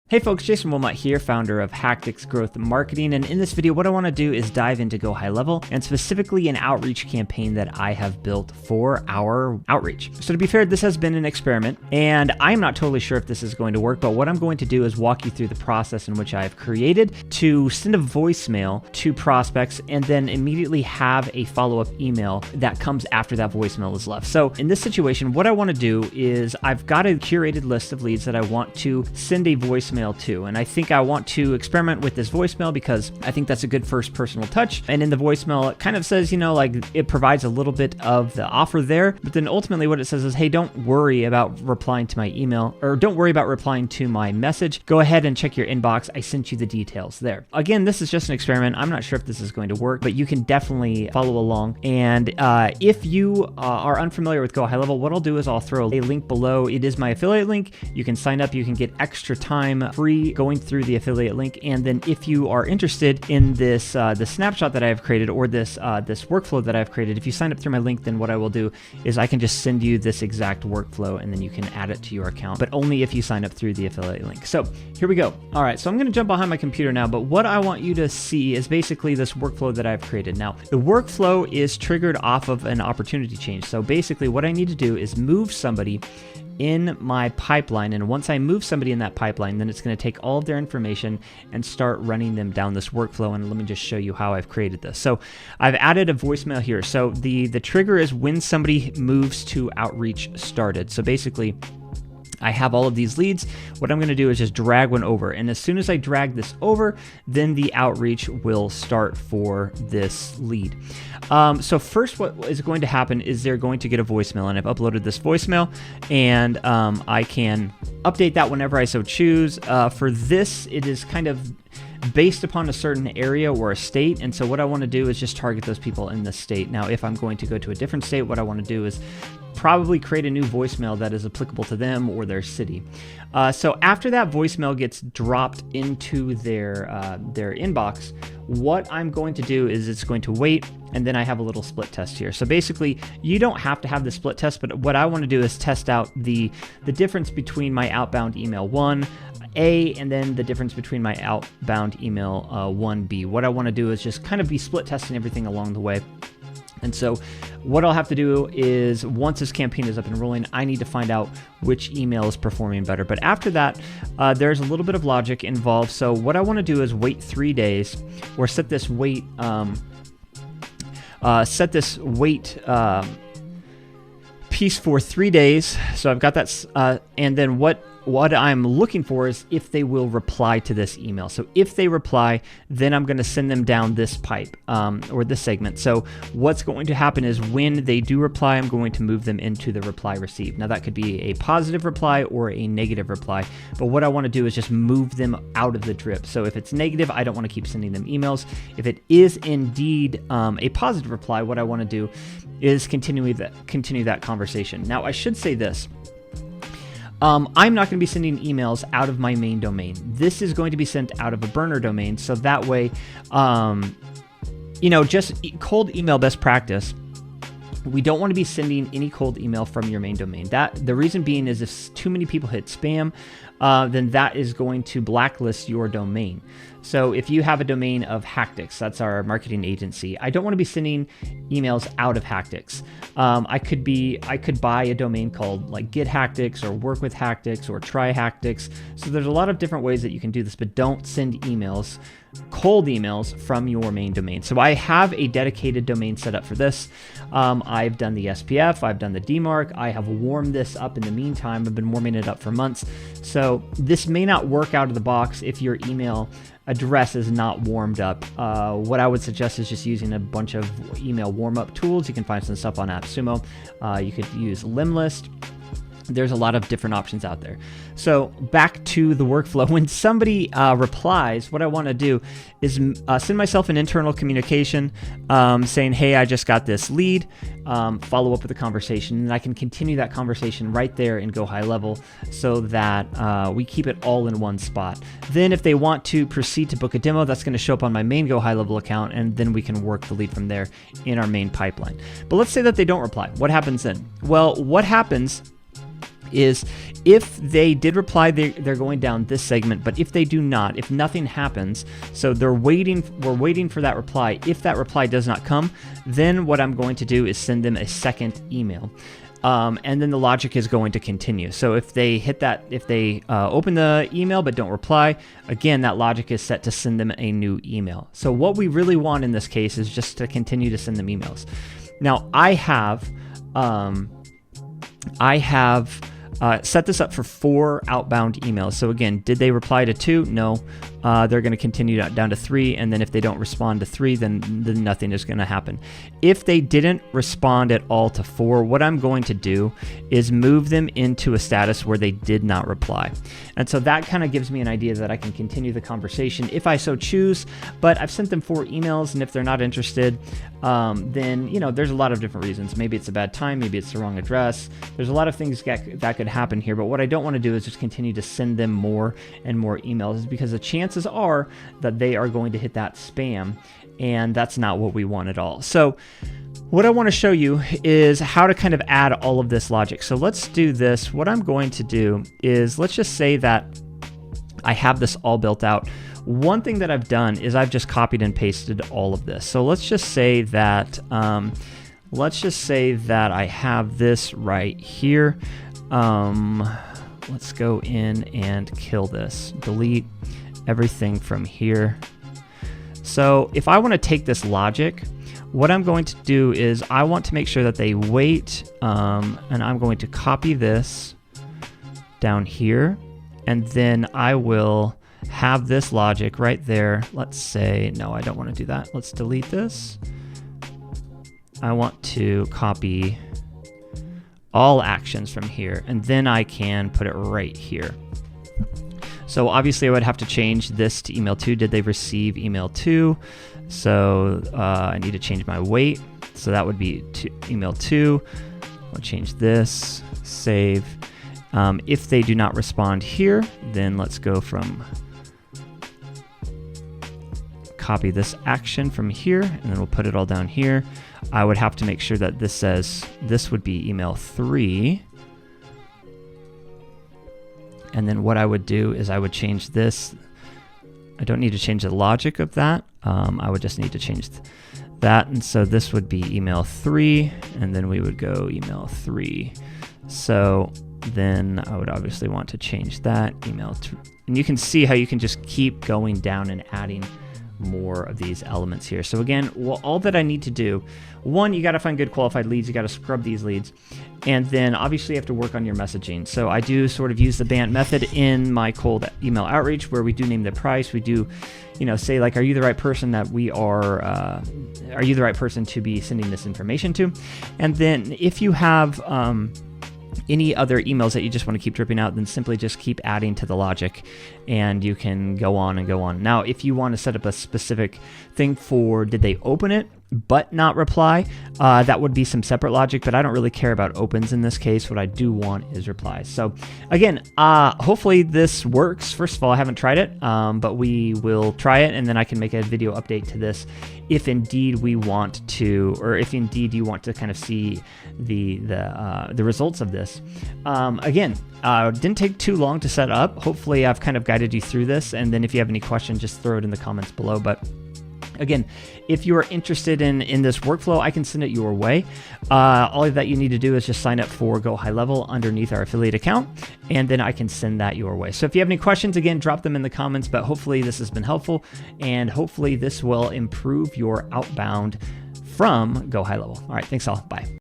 Hey folks, Jason Wilmot here, founder of Hacktics Growth Marketing, and in this video what I want to do is dive into GoHighLevel and specifically an outreach campaign that I have built for our outreach. So to be fair, this has been an experiment and I'm not totally sure if this is going to work, but what I'm going to do is walk you through the process in which I have created to send a voicemail to prospects and then immediately have a follow-up email that comes after that voicemail is left. So in this situation, what I want to do is I've got a curated list of leads that I want to send a voicemail to, and I think I want to experiment with this voicemail because I think that's a good first personal touch. And in the voicemail, it kind of says, like it provides a little bit of the offer there, but then ultimately what it says is, hey, don't worry about replying to my email, or don't worry about replying to my message. Go ahead and check your inbox. I sent you the details there. Again, this is just an experiment. I'm not sure if this is going to work, but you can definitely follow along. And if you are unfamiliar with GoHighLevel, what I'll do is I'll throw a link below. It is my affiliate link. You can sign up. You can get extra time free going through the affiliate link. And then if you are interested in this the snapshot that I have created, or this workflow that I've created, if you sign up through my link, then what I will do is I can just send you this exact workflow and then you can add it to your account, but only if you sign up through the affiliate link. So here we go. All right, so I'm going to jump behind my computer now, but what I want you to see is basically this workflow that I've created. Now, the workflow is triggered off of an opportunity change. So basically what I need to do is move somebody in my pipeline, and once I move somebody in that pipeline, then it's going to take all of their information and start running them down this workflow. And let me just show you how I've created this. So I've added a voicemail here. So the trigger is when somebody moves to outreach started. So basically I have all of these leads. What I'm going to do is just drag one over. And as soon as I drag this over, then the outreach will start for this lead. So first what is going to happen is they're going to get a voicemail, and I've uploaded this voicemail, and I can update that whenever I so choose. For this, it is kind of based upon a certain area or a state, and so what I want to do is just target those people in the state. Now, if I'm going to go to a different state, what I want to do is probably create a new voicemail that is applicable to them or their city. So after that voicemail gets dropped into their inbox, what I'm going to do is it's going to wait, and then I have a little split test here. So basically, you don't have to have the split test, but what I want to do is test out the difference between my outbound email 1A and then the difference between my outbound email 1B. What I want to do is just kind of be split testing everything along the way. And so what I'll have to do is, once this campaign is up and rolling, I need to find out which email is performing better. But after that, there's a little bit of logic involved. So what I want to do is wait 3 days, or set this wait piece for 3 days. So I've got that, and then what I'm looking for is if they will reply to this email. So if they reply, then I'm going to send them down this pipe, or this segment. So what's going to happen is when they do reply, I'm going to move them into the reply received. Now that could be a positive reply or a negative reply, but what I want to do is just move them out of the drip. So if it's negative, I don't want to keep sending them emails. If it is indeed a positive reply, what I want to do is continue that conversation. Now I should say this. I'm not going to be sending emails out of my main domain. This is going to be sent out of a burner domain. So that way, just cold email best practice. We don't want to be sending any cold email from your main domain. The reason being is if too many people hit spam, then that is going to blacklist your domain. So if you have a domain of Hacktics, that's our marketing agency, I don't want to be sending emails out of Hacktics. I could buy a domain called like Get Hacktics or Work with Hacktics or Try Hacktics. So there's a lot of different ways that you can do this, but don't send emails, cold emails, from your main domain. So I have a dedicated domain set up for this. I've done the SPF, I've done the DMARC, I have warmed this up in the meantime. I've been warming it up for months. So this may not work out of the box if your email address is not warmed up. What I would suggest is just using a bunch of email warm-up tools. You can find some stuff on AppSumo. You could use Limlist. There's a lot of different options out there. So back to the workflow. When somebody replies, what I want to do is send myself an internal communication saying, hey, I just got this lead, follow up with the conversation, and I can continue that conversation right there in GoHighLevel so that we keep it all in one spot. Then if they want to proceed to book a demo, that's going to show up on my main GoHighLevel account, and then we can work the lead from there in our main pipeline. But let's say that they don't reply. What happens then? Well, what happens is if they did reply, they're going down this segment, but if they do not, if nothing happens, so we're waiting for that reply. If that reply does not come, then what I'm going to do is send them a second email. And then the logic is going to continue. So if they hit that, if they open the email but don't reply, again, that logic is set to send them a new email. So what we really want in this case is just to continue to send them emails. Now I have set this up for 4 outbound emails. So again, did they reply to 2? No. They're going to continue down to 3, and then if they don't respond to 3, then nothing is going to happen. If they didn't respond at all to 4, what I'm going to do is move them into a status where they did not reply. And so that kind of gives me an idea that I can continue the conversation if I so choose, but I've sent them 4 emails, and if they're not interested, then, you know, there's a lot of different reasons. Maybe it's a bad time, maybe it's the wrong address. There's a lot of things that could happen here, but what I don't want to do is just continue to send them more and more emails, because the chances are that they are going to hit that spam, and that's not what we want at all. So what I want to show you is how to kind of add all of this logic. So let's do this. What I'm going to do is, let's just say that I have this all built out. One thing that I've done is I've just copied and pasted all of this. So let's just say that I have this right here. Let's go in and kill this. Delete everything from here. So if I want to take this logic, what I'm going to do is I want to make sure that they wait, and I'm going to copy this down here, and then I will have this logic right there. Let's say, no, I don't want to do that. Let's delete this. I want to copy all actions from here, and then I can put it right here. So obviously I would have to change this to email 2. Did they receive email 2? So I need to change my wait. So that would be email 2. I'll change this, save. If they do not respond here, then let's go from copy this action from here, and then we'll put it all down here. I would have to make sure that this says, this would be email 3. And then what I would do is I would change this. I don't need to change the logic of that. I would just need to change that. And so this would be email 3, and then we would go email 3. So then I would obviously want to change that, email 2. And you can see how you can just keep going down and adding more of these elements here. So again, well, all that I need to do, one, you got to find good qualified leads. You got to scrub these leads. And then obviously you have to work on your messaging. So I do sort of use the BANT method in my cold email outreach, where we do name the price. We do, you know, say like, are you the right person that we are you the right person to be sending this information to? And then if you have, any other emails that you just want to keep dripping out, then simply just keep adding to the logic, and you can go on and go on. Now, if you want to set up a specific thing for did they open it but not reply, that would be some separate logic, but I don't really care about opens in this case. What I do want is replies. So again, hopefully this works. First of all, I haven't tried it, but we will try it, and then I can make a video update to this if indeed we want to, or if indeed you want to kind of see the results of this. Again, didn't take too long to set up. Hopefully I've kind of guided you through this, and then if you have any questions, just throw it in the comments below. But again, if you are interested in this workflow, I can send it your way. All that you need to do is just sign up for GoHighLevel underneath our affiliate account, and then I can send that your way. So if you have any questions, again, drop them in the comments, but hopefully this has been helpful, and hopefully this will improve your outbound from GoHighLevel. All right, thanks all. Bye.